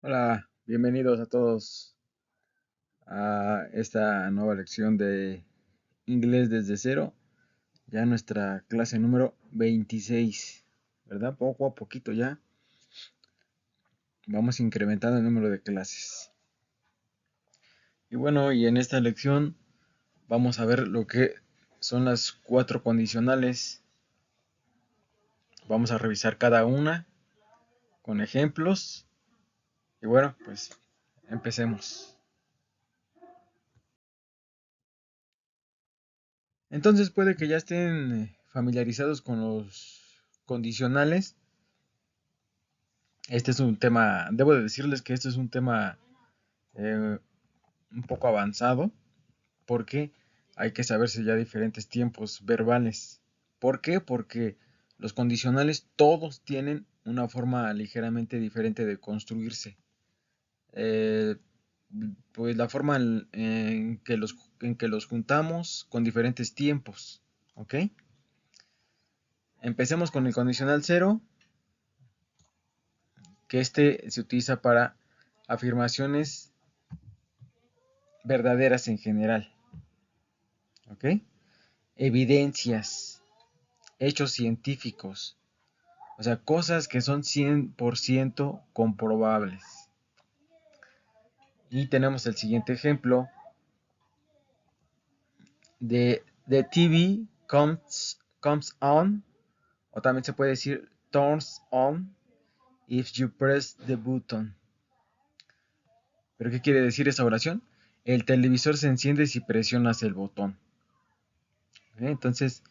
Hola, bienvenidos a todos a esta nueva lección de inglés desde cero, ya nuestra clase número 26, ¿verdad? Poco a poquito ya vamos incrementando el número de clases. Y bueno, y en esta lección vamos a ver lo que son las cuatro condicionales. Vamos a revisar cada una con ejemplos. Y bueno, pues empecemos. Entonces puede que ya estén familiarizados con los condicionales. Este es un tema, debo de decirles que este es un tema eh, un poco avanzado, porque hay que saberse ya diferentes tiempos verbales. ¿Por qué? Porque los condicionales todos tienen una forma ligeramente diferente de construirse. Eh, pues la forma en que los juntamos con diferentes tiempos. ¿Ok? Empecemos con el condicional cero, que este se utiliza para afirmaciones verdaderas en general. ¿Ok? Evidencias, hechos científicos, o sea, cosas que son 100% comprobables. Y tenemos el siguiente ejemplo de The TV comes on, o también se puede decir turns on if you press the button. ¿Pero qué quiere decir esa oración? El televisor se enciende si presionas el botón. ¿Ok? Entonces,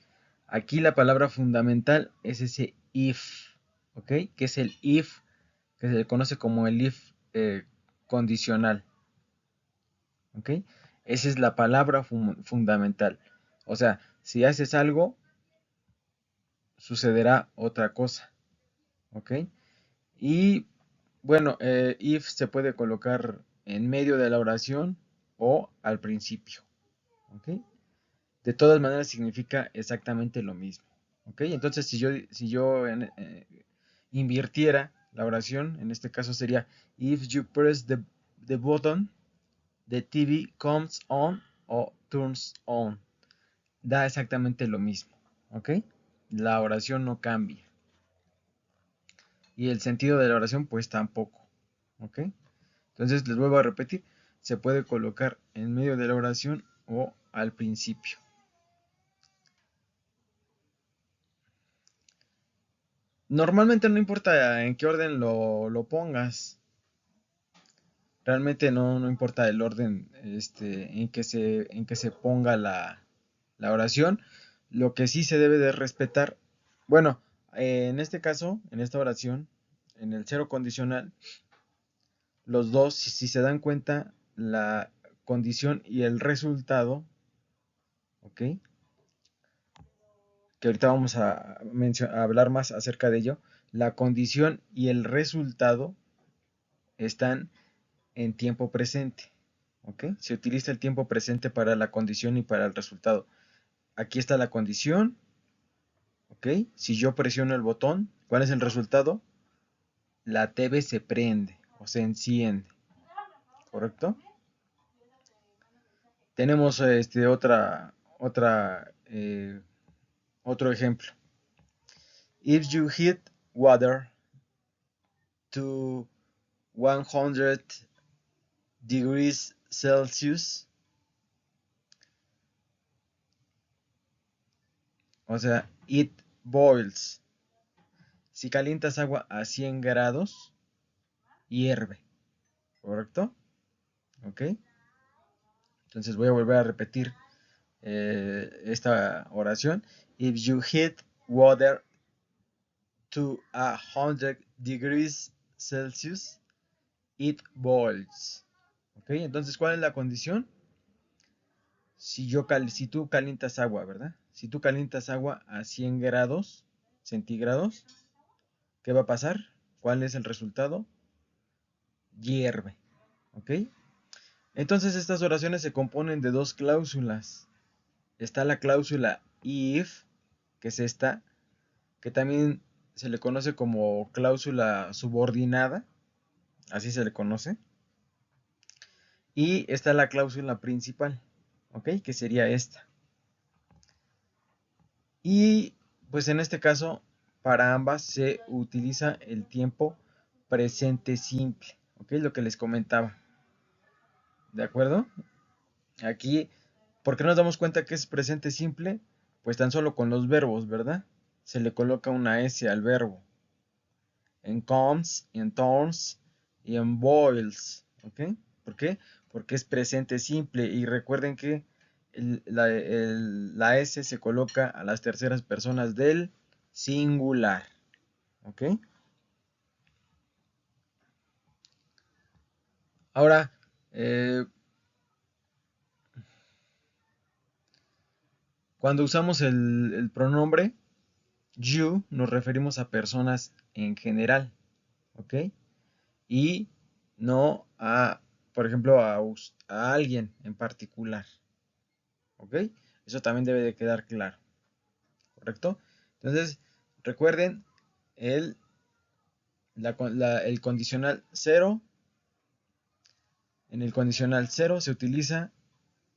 aquí la palabra fundamental es ese if, ¿ok? Que es el if, que se le conoce como el if condicional, ¿ok? Esa es la palabra fundamental. O sea, si haces algo, sucederá otra cosa, ¿ok? Y bueno, if se puede colocar en medio de la oración o al principio, ¿ok? De todas maneras significa exactamente lo mismo, ¿ok? Entonces, si yo invirtiera la oración, en este caso sería if you press the button, the TV comes on o turns on. Da exactamente lo mismo, ¿ok? La oración no cambia. Y el sentido de la oración, pues tampoco, ¿ok? Entonces, les vuelvo a repetir, se puede colocar en medio de la oración o al principio. Normalmente no importa en qué orden lo pongas. Realmente no importa el orden en que se ponga la oración. Lo que sí se debe de respetar. Bueno, en este caso, en esta oración, en el cero condicional, los dos, si se dan cuenta, la condición y el resultado, ¿ok? Que ahorita vamos a hablar más acerca de ello. La condición y el resultado están en tiempo presente. ¿Ok? Se utiliza el tiempo presente para la condición y para el resultado. Aquí está la condición. ¿Ok? Si yo presiono el botón, ¿cuál es el resultado? La TV se prende o se enciende. ¿Correcto? Tenemos otro ejemplo. If you heat water to 100 degrees Celsius, o sea, it boils. Si calientas agua a 100 grados, hierve. ¿Correcto? ¿Ok? Entonces voy a volver a repetir esta oración. If you heat water to 100 degrees Celsius, it boils. ¿Ok? Entonces, ¿cuál es la condición? Si tú calientas agua, ¿verdad? Si tú calientas agua a 100 grados centígrados, ¿qué va a pasar? ¿Cuál es el resultado? Hierve. ¿Ok? Entonces estas oraciones se componen de dos cláusulas. Está la cláusula if, que es esta, que también se le conoce como cláusula subordinada, así se le conoce. Y está la cláusula principal, ¿ok? Que sería esta. Y pues en este caso, para ambas se utiliza el tiempo presente simple, ¿ok? Lo que les comentaba, ¿de acuerdo? Aquí, ¿por qué nos damos cuenta que es presente simple? Pues tan solo con los verbos, ¿verdad? Se le coloca una S al verbo. En comes, en turns y en boils, ¿ok? ¿Por qué? Porque es presente simple y recuerden que la S se coloca a las terceras personas del singular, ¿ok? Ahora, eh, cuando usamos el pronombre you, nos referimos a personas en general, ¿ok? Y no a, por ejemplo, a alguien en particular, ¿ok? Eso también debe de quedar claro, ¿correcto? Entonces, recuerden el, el condicional cero. En el condicional cero se utiliza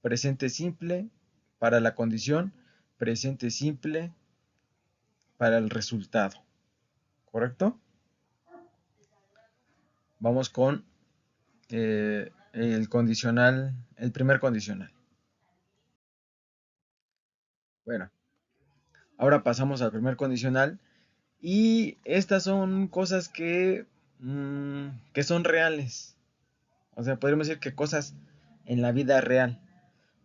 presente simple para la condición, presente simple para el resultado, ¿correcto? Vamos con el condicional, el primer condicional. Bueno, ahora pasamos al primer condicional y estas son cosas que son reales. O sea, podríamos decir que cosas en la vida real,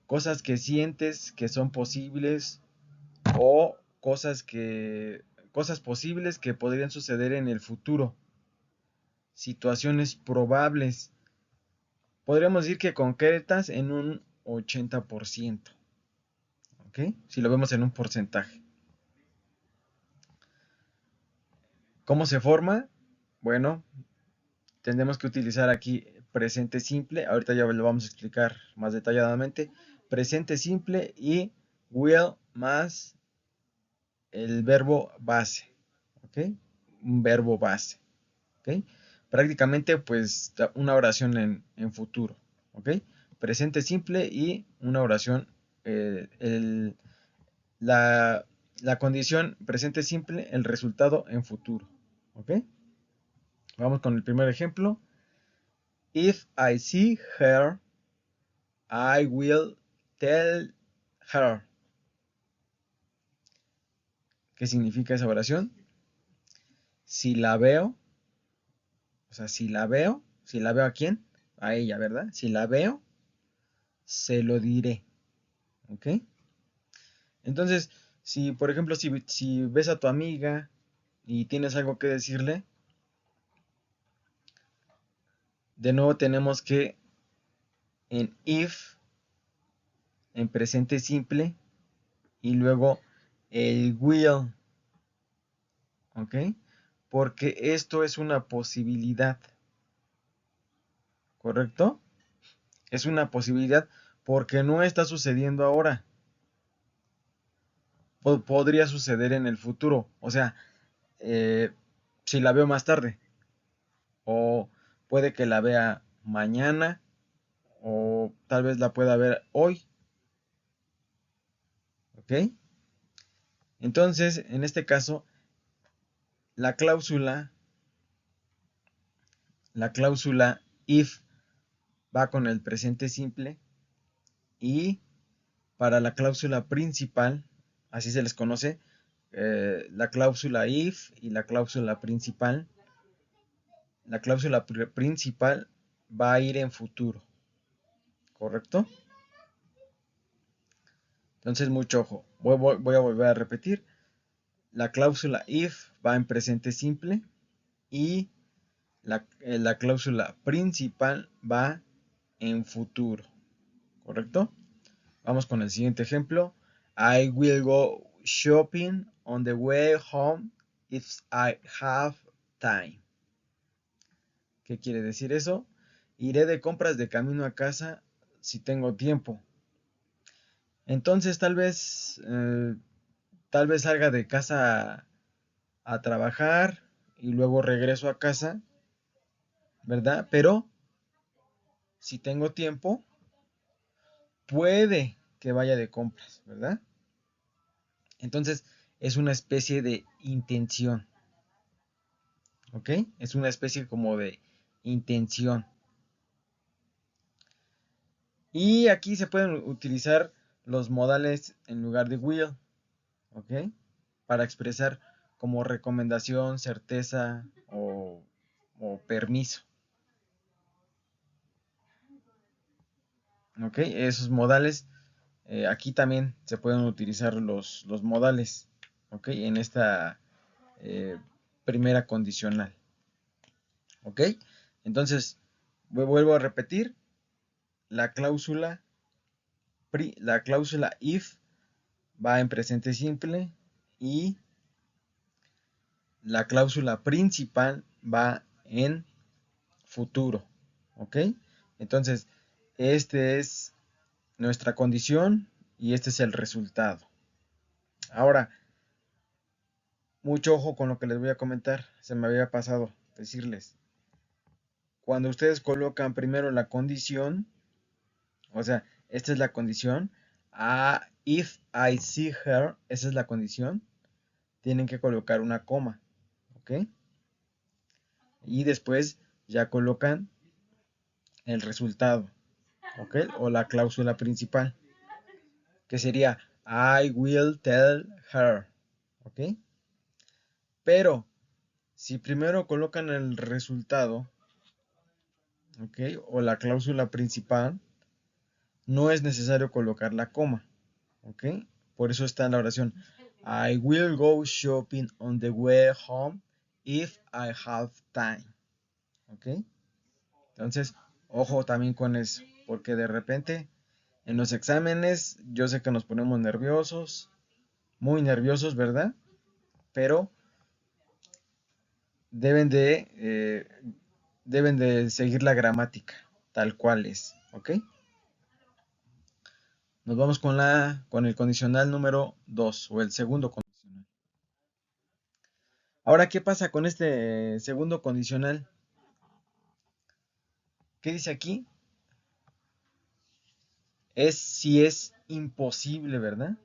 cosas que sientes que son posibles o cosas posibles que podrían suceder en el futuro, situaciones probables. Podríamos decir que concretas en un 80%, ¿ok? Si lo vemos en un porcentaje. ¿Cómo se forma? Bueno, tendremos que utilizar aquí presente simple. Ahorita ya lo vamos a explicar más detalladamente. Presente simple y will más el verbo base, ¿ok? Un verbo base, ¿ok? Prácticamente pues una oración en futuro, ¿ok? Presente simple y una oración, la, la condición presente simple, el resultado en futuro, ¿ok? Vamos con el primer ejemplo. If I see her, I will tell her. ¿Qué significa esa oración? Si la veo, o sea, si la veo a quién, a ella, ¿verdad? Si la veo, se lo diré, ¿ok? Entonces, si por ejemplo, si ves a tu amiga y tienes algo que decirle, de nuevo tenemos que en if, en presente simple, y luego el will, ¿ok? Porque esto es una posibilidad, ¿correcto? Es una posibilidad porque no está sucediendo ahora. Podría suceder en el futuro. O sea, eh, si la veo más tarde. O puede que la vea mañana. O tal vez la pueda ver hoy. ¿Ok? Entonces, en este caso, la cláusula, la cláusula if va con el presente simple. Y para la cláusula principal, así se les conoce, la cláusula if y la cláusula principal. La cláusula principal va a ir en futuro, ¿correcto? Entonces, mucho ojo. Voy a volver a repetir. La cláusula if va en presente simple y la cláusula principal va en futuro, ¿correcto? Vamos con el siguiente ejemplo. I will go shopping on the way home if I have time. ¿Qué quiere decir eso? Iré de compras de camino a casa si tengo tiempo. Entonces tal vez salga de casa a trabajar y luego regreso a casa ¿verdad? Pero si tengo tiempo, puede que vaya de compras, ¿verdad? Entonces, es una especie de intención, ¿ok? Es una especie como de intención. Y aquí se pueden utilizar los modales en lugar de will, ¿ok? Para expresar como recomendación, certeza o permiso, ¿ok? Esos modales, aquí también se pueden utilizar los modales, ¿ok? En esta eh, primera condicional, ¿ok? Entonces, vuelvo a repetir, la cláusula, la cláusula if va en presente simple y la cláusula principal va en futuro, ¿ok? Entonces, este es nuestra condición y este es el resultado. Ahora, mucho ojo con lo que les voy a comentar, se me había pasado decirles. Cuando ustedes colocan primero la condición, o sea, esta es la condición, if I see her, esa es la condición, tienen que colocar una coma, ¿ok? Y después ya colocan el resultado, ¿ok? O la cláusula principal, que sería I will tell her, ¿ok? Pero si primero colocan el resultado, ¿ok? O la cláusula principal, no es necesario colocar la coma, ¿ok? Por eso está en la oración I will go shopping on the way home if I have time, ¿ok? Entonces, ojo también con eso, porque de repente en los exámenes yo sé que nos ponemos nerviosos, muy nerviosos, ¿verdad? Pero deben de, eh, deben de seguir la gramática, tal cual es, ¿ok? Nos vamos con el condicional número 2 o el segundo condicional. Ahora, ¿qué pasa con este segundo condicional? ¿Qué dice aquí? Es si es imposible, ¿verdad?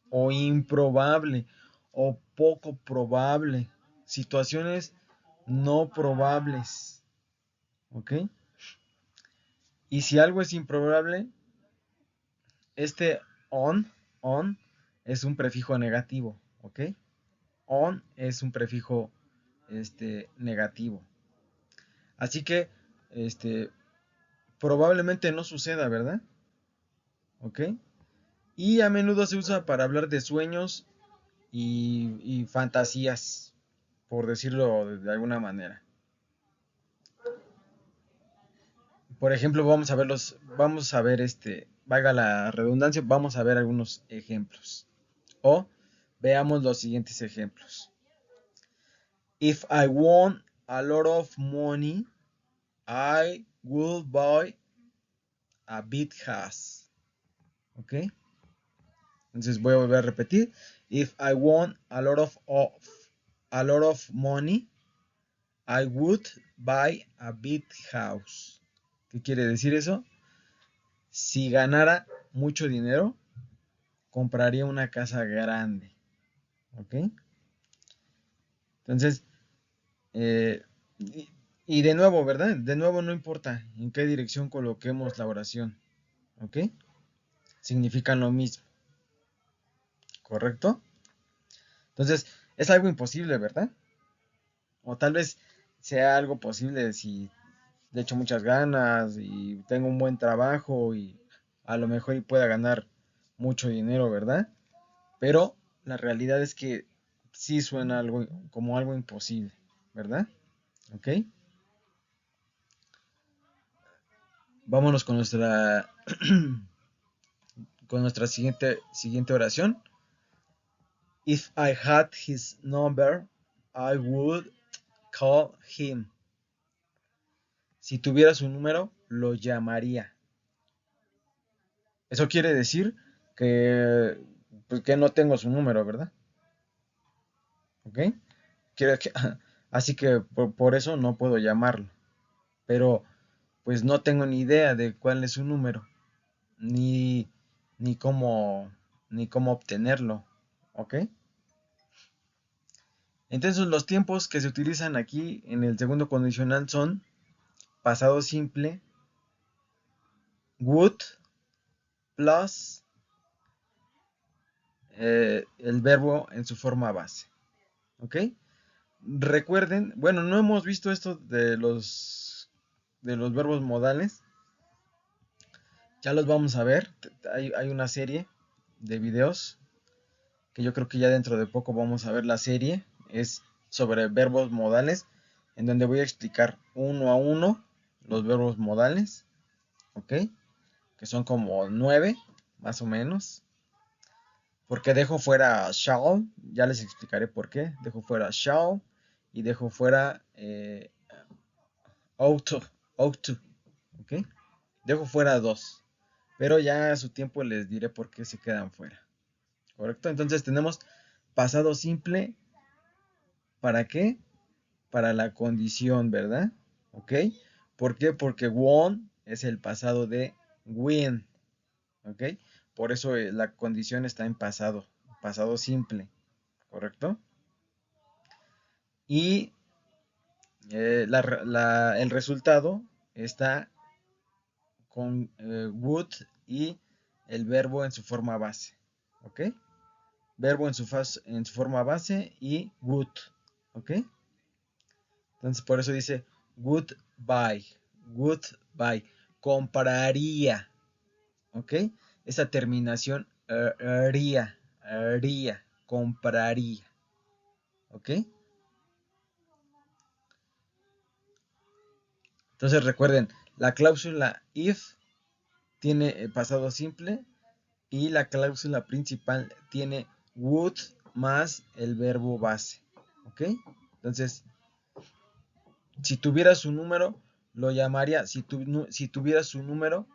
O improbable, o poco probable. Situaciones no probables, ¿ok? Y si algo es improbable, este on es un prefijo negativo, ¿ok? On es un prefijo negativo. Así que, probablemente no suceda, ¿verdad? ¿Ok? Y a menudo se usa para hablar de sueños y fantasías, por decirlo de alguna manera. Por ejemplo, vamos a ver valga la redundancia, vamos a ver algunos ejemplos. O veamos los siguientes ejemplos. If I won a lot of money, I would buy a big house. ¿Ok? Entonces voy a volver a repetir. If I won a lot of money, I would buy a big house. ¿Qué quiere decir eso? Si ganara mucho dinero, compraría una casa grande. ¿Ok? Entonces, y de nuevo, ¿verdad? De nuevo no importa en qué dirección coloquemos la oración. ¿Ok? Significan lo mismo. ¿Correcto? Entonces, es algo imposible, ¿verdad? O tal vez sea algo posible si le echo muchas ganas y tengo un buen trabajo y a lo mejor pueda ganar mucho dinero, ¿verdad? Pero la realidad es que sí suena algo como algo imposible, ¿verdad? ¿Ok? Vámonos con nuestra siguiente oración. If I had his number, I would call him. Si tuviera su número, lo llamaría. Eso quiere decir que, pues, que no tengo su número, ¿verdad? ¿Ok? Así que por eso no puedo llamarlo. pero pues no tengo ni idea de cuál es su número, ni, ni cómo, ni cómo obtenerlo, ¿ok? Entonces los tiempos que se utilizan aquí en el segundo condicional son pasado simple, would, plus el verbo en su forma base, ¿ok? Recuerden, bueno, no hemos visto esto de los verbos modales, ya los vamos a ver, hay una serie de videos que yo creo que ya dentro de poco vamos a ver la serie, es sobre verbos modales, en donde voy a explicar uno a uno los verbos modales, ¿ok? Que son como 9, más o menos. Porque dejo fuera shall, ya les explicaré por qué. Dejo fuera shall y dejo fuera ought to, ought to, ¿ok? Dejo fuera dos, pero ya a su tiempo les diré por qué se quedan fuera, ¿correcto? Entonces tenemos pasado simple, ¿para qué? Para la condición, ¿verdad? ¿Ok? ¿Por qué? Porque won es el pasado de win, ¿ok? Por eso la condición está en pasado, pasado simple, ¿correcto? Y el resultado está con would y el verbo en su forma base, ¿ok? Verbo en su forma base y would, ¿ok? Entonces por eso dice would buy, compraría, ¿ok? Esa terminación haría, compraría, ¿ok? Entonces recuerden, la cláusula if tiene pasado simple y la cláusula principal tiene would más el verbo base, ¿ok? Entonces, si tuviera su número, lo llamaría, si tuviera su número,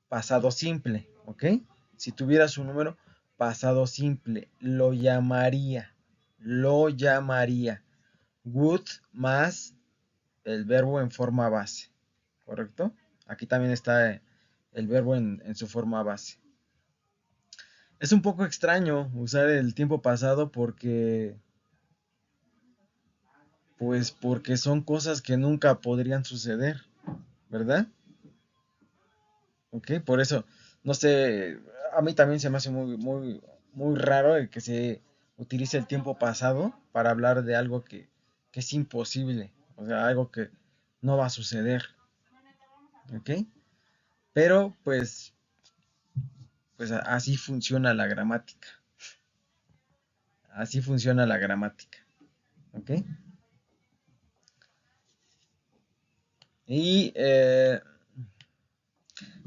pasado simple, ¿ok? Si tuviera su número, pasado simple, lo llamaría, would más el verbo en forma base, ¿correcto? Aquí también está el verbo en su forma base. Es un poco extraño usar el tiempo pasado porque son cosas que nunca podrían suceder, ¿verdad? Ok, por eso, no sé, a mí también se me hace muy raro el que se utilice el tiempo pasado para hablar de algo que es imposible, o sea, algo que no va a suceder, ¿ok? Pero pues así funciona la gramática, así funciona la gramática, ¿ok? Y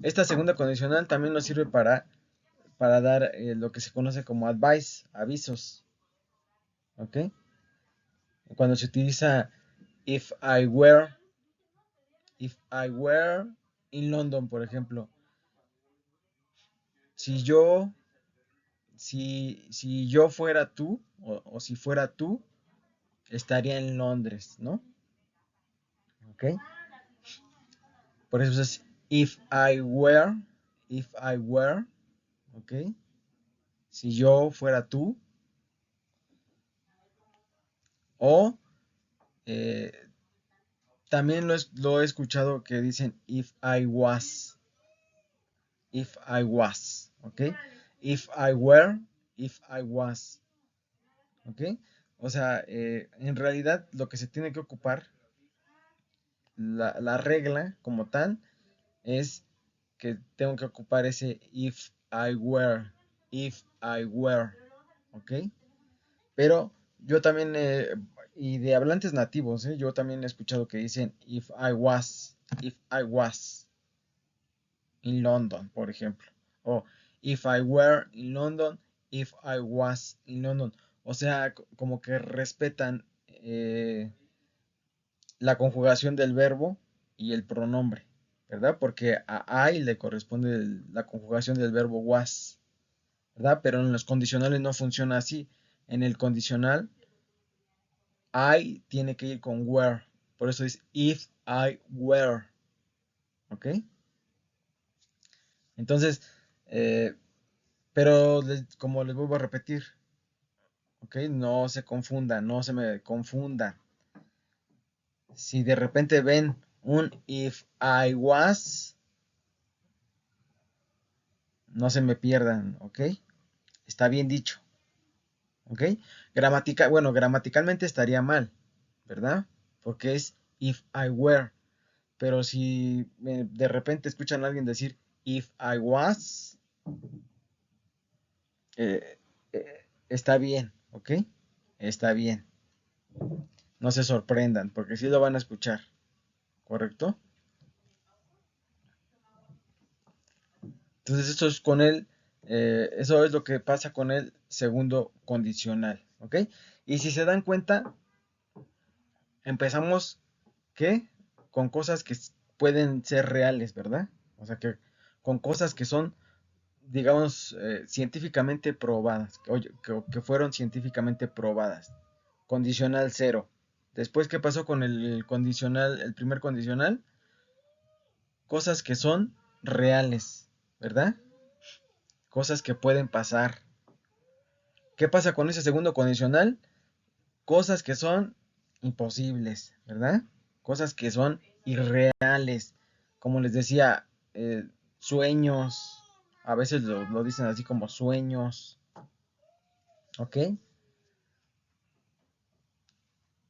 esta segunda condicional también nos sirve para dar lo que se conoce como advice, avisos, ¿ok? Cuando se utiliza if I were, if I were in London, por ejemplo, si yo, si yo fuera tú, o si fuera tú, estaría en Londres, ¿no? ¿Ok? Por eso es if I were, ¿ok? Si yo fuera tú, o eh, también lo he escuchado que dicen if I was, ¿ok? If I were, if I was, ¿ok? O sea, en realidad lo que se tiene que ocupar, la regla como tal, es que tengo que ocupar ese if I were, ¿ok? Pero yo también, y de hablantes nativos, yo también he escuchado que dicen if I was in London, por ejemplo. O if I were in London, if I was in London. O sea, como que respetan la conjugación del verbo y el pronombre, ¿verdad? Porque a I le corresponde la conjugación del verbo was, ¿verdad? Pero en los condicionales no funciona así. En el condicional, I tiene que ir con were, Por eso es if I were. ¿Ok? Entonces, pero como les vuelvo a repetir, ¿ok? No se confunda, no se me confunda. Si de repente ven un if I was, no se me pierdan, ¿ok? Está bien dicho, ¿ok? Bueno, gramaticalmente estaría mal, ¿verdad? Porque es if I were. Pero si de repente escuchan a alguien decir if I was, está bien, ¿ok? Está bien. No se sorprendan, porque sí lo van a escuchar, ¿correcto? Entonces eso es con el, eso es lo que pasa con el segundo condicional, ¿ok? Y si se dan cuenta, empezamos, ¿qué? Con cosas que pueden ser reales, ¿verdad? O sea, que con cosas que son, digamos, científicamente probadas, que fueron científicamente probadas. Condicional cero. Después, ¿qué pasó con el condicional, el primer condicional? Cosas que son reales, ¿verdad? Cosas que pueden pasar. ¿Qué pasa con ese segundo condicional? Cosas que son imposibles, ¿verdad? Cosas que son irreales. Como les decía, sueños. A veces lo dicen así como sueños. ¿Ok?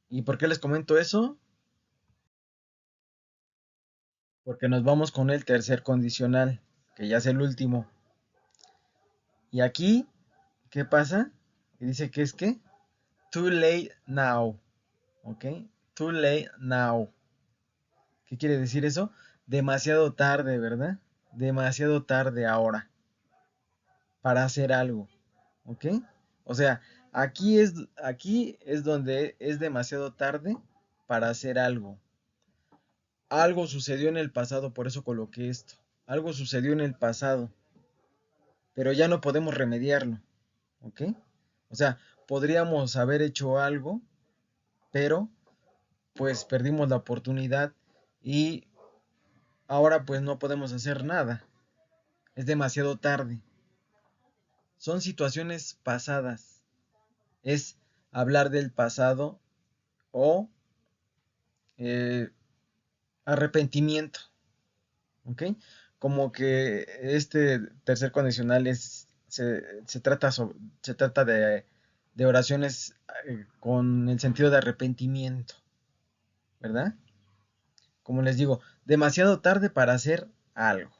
¿Y por qué les comento eso? Porque nos vamos con el tercer condicional, que ya es el último. Y aquí, ¿qué pasa? Y dice que es que too late now. ¿Ok? Too late now. ¿Qué quiere decir eso? Demasiado tarde, ¿verdad? Demasiado tarde ahora para hacer algo. ¿Ok? O sea, aquí es donde es demasiado tarde para hacer algo. Algo sucedió en el pasado, por eso coloqué esto. Algo sucedió en el pasado, pero ya no podemos remediarlo. ¿Ok? O sea, podríamos haber hecho algo, pero pues perdimos la oportunidad y ahora pues no podemos hacer nada. Es demasiado tarde. Son situaciones pasadas. Es hablar del pasado o eh, arrepentimiento. ¿Ok? Como que este tercer condicional se trata de oraciones con el sentido de arrepentimiento. ¿Verdad? Como les digo, demasiado tarde para hacer algo.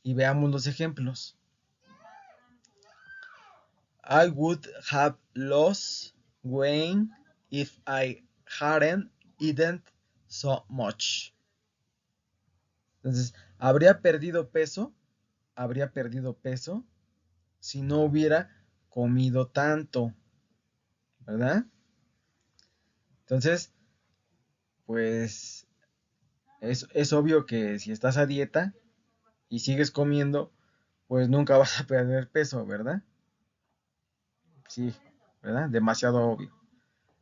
Y veamos los ejemplos. I would have lost weight if I hadn't eaten so much. Entonces, habría perdido peso si no hubiera comido tanto, ¿verdad? Entonces, pues es obvio que si estás a dieta y sigues comiendo, pues nunca vas a perder peso, ¿verdad? Sí, ¿verdad? Demasiado obvio.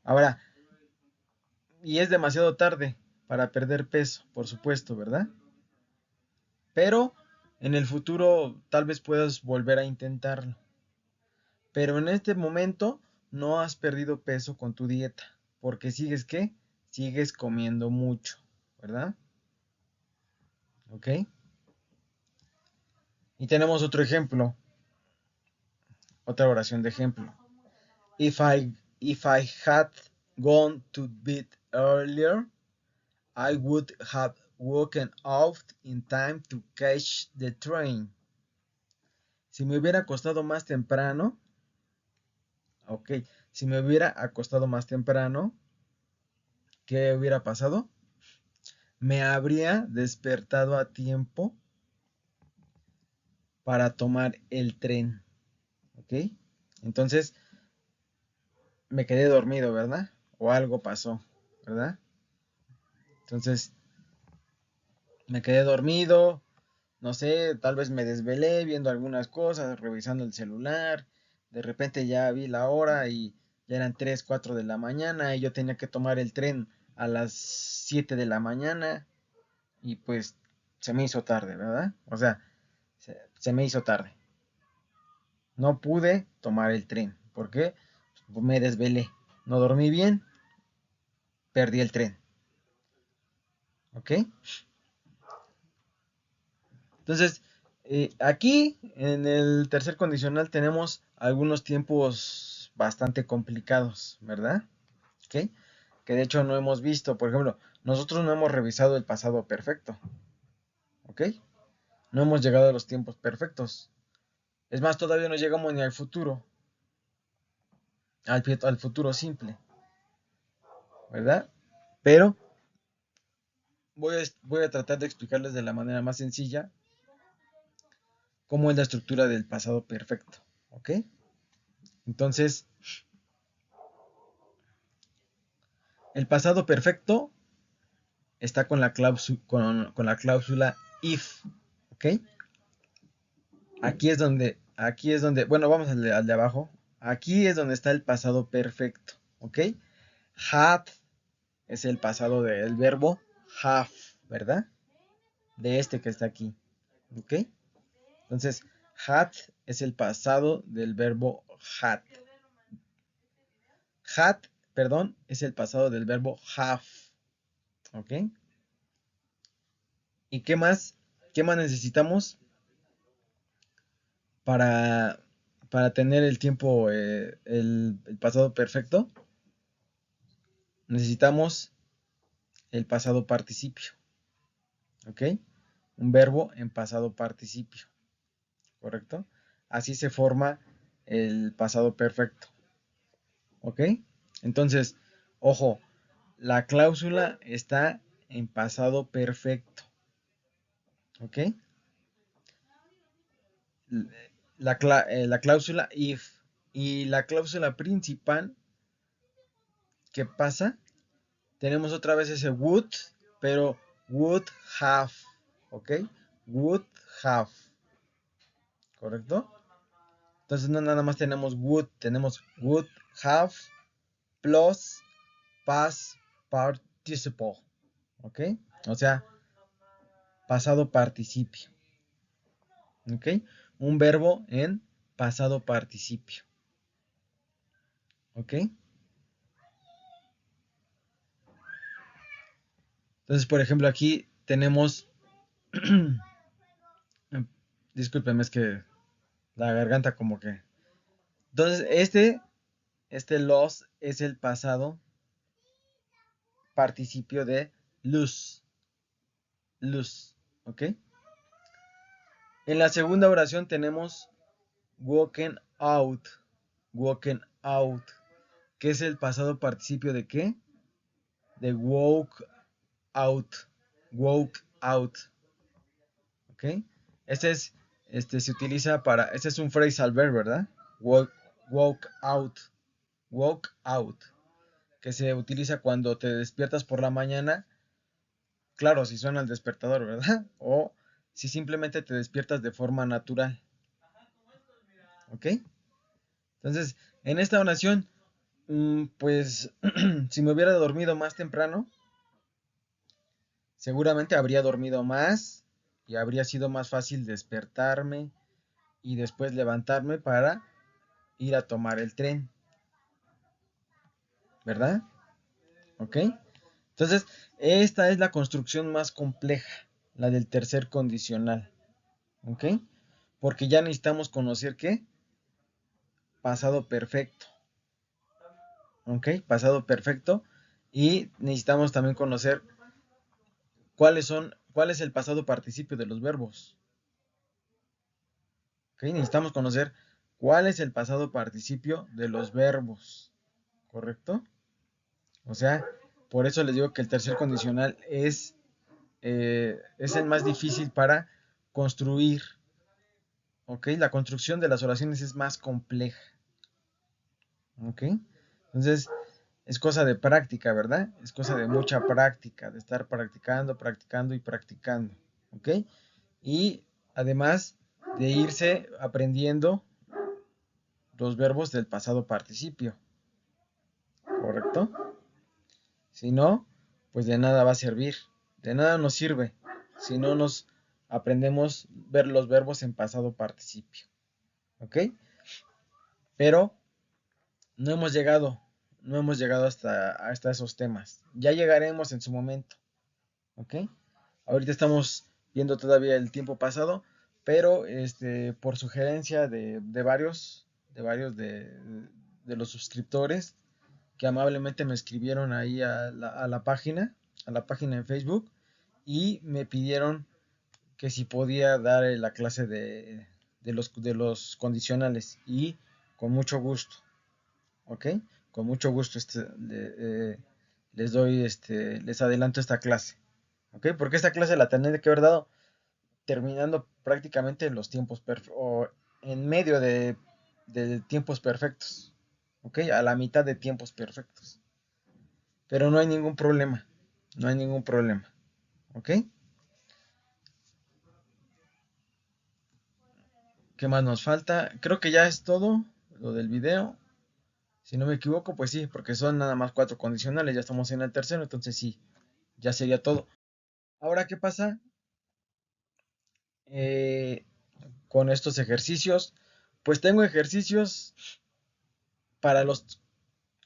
Ahora, y es demasiado tarde para perder peso, por supuesto, ¿verdad? Pero en el futuro tal vez puedas volver a intentarlo. Pero en este momento no has perdido peso con tu dieta, porque sigues ¿qué? Sigues comiendo mucho, ¿verdad? ¿Ok? Y tenemos otro ejemplo, otra oración de ejemplo. If I, if I had gone to bed earlier, I would have woken up in time to catch the train. Si me hubiera acostado más temprano, ok, si me hubiera acostado más temprano, ¿qué hubiera pasado? Me habría despertado a tiempo para tomar el tren, ¿ok? Entonces me quedé dormido, ¿verdad? O algo pasó, ¿verdad? Entonces me quedé dormido, no sé, tal vez me desvelé viendo algunas cosas, revisando el celular, de repente ya vi la hora y ya eran 3, 4 de la mañana y yo tenía que tomar el tren a las 7 de la mañana y pues se me hizo tarde, ¿verdad? O sea, se me hizo tarde. No pude tomar el tren. ¿Por qué? Pues me desvelé. No dormí bien, perdí el tren. ¿Ok? Entonces, aquí en el tercer condicional tenemos algunos tiempos bastante complicados, ¿verdad? ¿Ok? Que de hecho no hemos visto. Por ejemplo, nosotros no hemos revisado el pasado perfecto. ¿Ok? No hemos llegado a los tiempos perfectos. Es más, todavía no llegamos ni al futuro. Al futuro simple, ¿verdad? Pero voy a tratar de explicarles de la manera más sencilla cómo es la estructura del pasado perfecto. ¿Ok? Entonces, el pasado perfecto está con la cláusula if. ¿Ok? Aquí es donde, bueno, vamos al de abajo. Aquí es donde está el pasado perfecto. ¿Ok? Had es el pasado del verbo have, ¿verdad? De este que está aquí. ¿Ok? Entonces, had es el pasado del verbo had. Had, perdón, es el pasado del verbo have. ¿Ok? ¿Y qué más? ¿Qué más necesitamos para, para tener el tiempo, el pasado perfecto? Necesitamos el pasado participio. ¿Ok? Un verbo en pasado participio. ¿Correcto? Así se forma el pasado perfecto. ¿Ok? Entonces, ojo, la cláusula está en pasado perfecto. ¿Ok? La cláusula if y la cláusula principal, ¿qué pasa? Tenemos otra vez ese would, pero would have. ¿Ok? Would have. ¿Correcto? Entonces no nada más tenemos would have plus past participle. ¿Ok? O sea, pasado participio. ¿Ok? Un verbo en pasado participio. ¿Ok? Entonces, por ejemplo, aquí tenemos... Discúlpeme, es que la garganta como que... Entonces, este los es el pasado participio de lose. Lose. ¿Ok? En la segunda oración tenemos walking out. Walking out. ¿Qué es el pasado participio de qué? De walk out. Walk out. ¿Ok? Este es, se utiliza para, este es un phrasal verb, ¿verdad? Walk out. Walk out. Que se utiliza cuando te despiertas por la mañana. Claro, si suena el despertador, ¿verdad? O si simplemente te despiertas de forma natural. ¿Ok? Entonces, en esta oración, pues, si me hubiera dormido más temprano, seguramente habría dormido más y habría sido más fácil despertarme y después levantarme para ir a tomar el tren, ¿verdad? ¿Ok? Entonces, esta es la construcción más compleja, la del tercer condicional, ¿ok? Porque ya necesitamos conocer qué, pasado perfecto, ¿ok? Pasado perfecto, y necesitamos también conocer cuál es el pasado participio de los verbos, ¿ok? Necesitamos conocer cuál es el pasado participio de los verbos, ¿correcto? O sea, por eso les digo que el tercer condicional es el más difícil para construir, ¿ok? La construcción de las oraciones es más compleja, ¿ok? Entonces, es cosa de práctica, ¿verdad? Es cosa de mucha práctica, de estar practicando, practicando y practicando, ¿ok? Y además de irse aprendiendo los verbos del pasado participio, ¿correcto? Si no, pues de nada va a servir. De nada nos sirve si no nos aprendemos ver los verbos en pasado participio. ¿Ok? Pero no hemos llegado, no hemos llegado hasta esos temas. Ya llegaremos en su momento. ¿Ok? Ahorita estamos viendo todavía el tiempo pasado, pero por sugerencia de los suscriptores que amablemente me escribieron ahí a la página en Facebook, y me pidieron que si podía dar la clase de los condicionales, y con mucho gusto, ¿ok? Con mucho gusto les adelanto esta clase, ¿ok? Porque esta clase la tendré que haber dado terminando prácticamente en los tiempos o en medio de tiempos perfectos, ¿ok? A la mitad de tiempos perfectos. Pero no hay ningún problema, no hay ningún problema, ¿ok? ¿Qué más nos falta? Creo que ya es todo lo del video. Si no me equivoco, pues sí, porque son nada más 4 condicionales, ya estamos en el tercero, entonces sí, ya sería todo. Ahora, ¿qué pasa eh, con estos ejercicios? Pues tengo ejercicios para los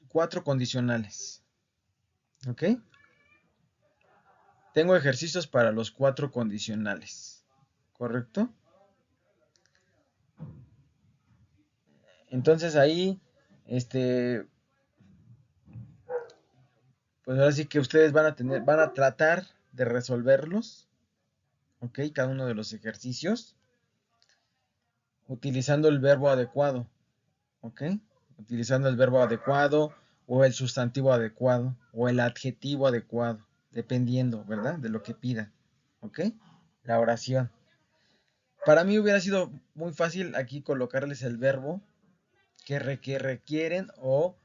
4 condicionales, ¿ok? Tengo ejercicios para los 4 condicionales, ¿correcto? Entonces ahí, este, pues ahora sí que ustedes van a tratar de resolverlos, ¿ok? Cada uno de los ejercicios, utilizando el verbo adecuado, ¿ok? Utilizando el verbo adecuado o el sustantivo adecuado o el adjetivo adecuado, dependiendo, ¿verdad? De lo que pidan, ¿ok? La oración. Para mí hubiera sido muy fácil aquí colocarles el verbo que requieren, o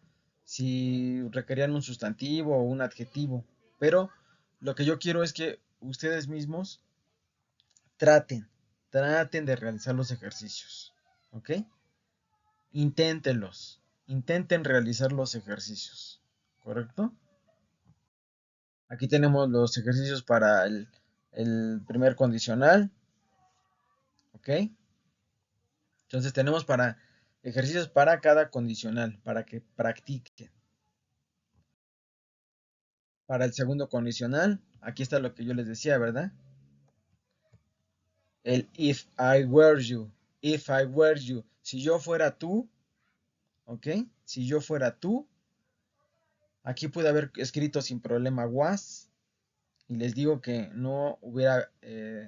si requerían un sustantivo o un adjetivo. Pero lo que yo quiero es que ustedes mismos traten, traten de realizar los ejercicios, ¿ok? Inténtenlos, intenten realizar los ejercicios, ¿correcto? Aquí tenemos los ejercicios para el primer condicional, ¿ok? Entonces tenemos para ejercicios para cada condicional, para que practiquen. Para el segundo condicional, aquí está lo que yo les decía, ¿verdad? El if I were you, if I were you, si yo fuera tú, ¿ok? Si yo fuera tú, aquí pude haber escrito sin problema was, y les digo que no hubiera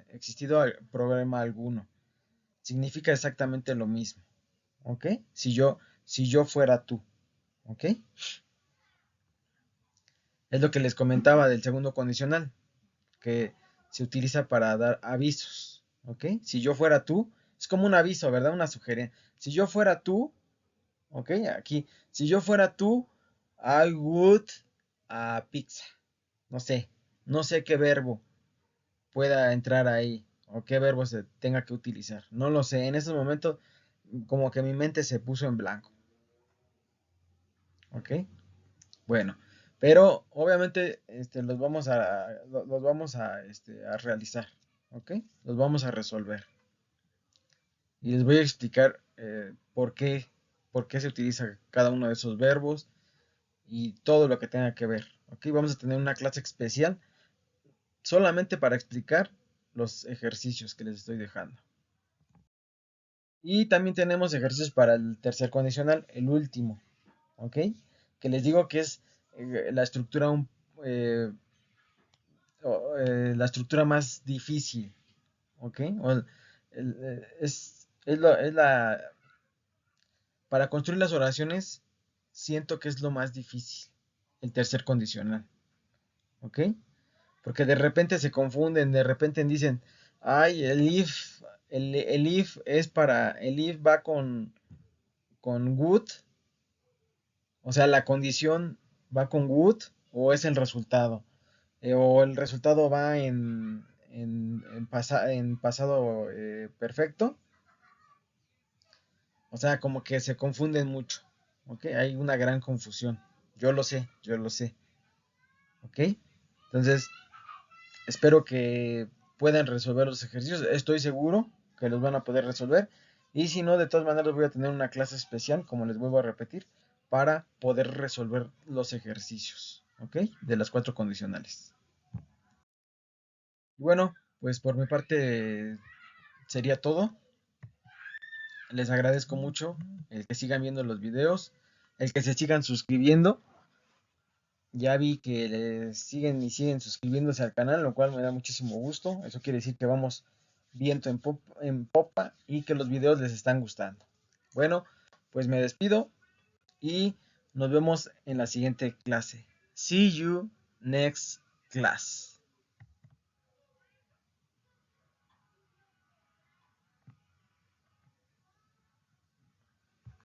existido problema alguno. Significa exactamente lo mismo, ¿ok? Si yo fuera tú, ¿ok? Es lo que les comentaba del segundo condicional, que se utiliza para dar avisos, ¿ok? Si yo fuera tú, es como un aviso, ¿verdad? Una sugerencia. Si yo fuera tú, ¿ok? Aquí, si yo fuera tú, I would a pizza. No sé, no sé qué verbo pueda entrar ahí o qué verbo se tenga que utilizar. No lo sé, en ese momento como que mi mente se puso en blanco, ¿ok? Bueno, pero obviamente los vamos a realizar, ¿ok? Los vamos a resolver. Y les voy a explicar por qué se utiliza cada uno de esos verbos y todo lo que tenga que ver, ¿ok? Vamos a tener una clase especial solamente para explicar los ejercicios que les estoy dejando. Y también tenemos ejercicios para el tercer condicional, el último, ¿ok? Que les digo que es la estructura eh, la estructura más difícil, ¿ok? Es para construir las oraciones, siento que es lo más difícil, el tercer condicional, ¿ok? Porque de repente se confunden, de repente dicen, ay, el if el if va con would, o sea, la condición va con would o es el resultado. O el resultado va en pasado perfecto. O sea, como que se confunden mucho. ¿Ok? Hay una gran confusión. Yo lo sé, yo lo sé. ¿Ok? Entonces, espero que puedan resolver los ejercicios. Estoy seguro que los van a poder resolver. Y si no, de todas maneras voy a tener una clase especial, como les vuelvo a repetir, para poder resolver los ejercicios, ¿ok? De las 4 condicionales. Y bueno, pues por mi parte sería todo. Les agradezco mucho el que sigan viendo los videos, el que se sigan suscribiendo. Ya vi que le siguen y siguen suscribiéndose al canal, lo cual me da muchísimo gusto. Eso quiere decir que vamos viento en popa y que los videos les están gustando. Bueno, pues me despido y nos vemos en la siguiente clase. See you next class.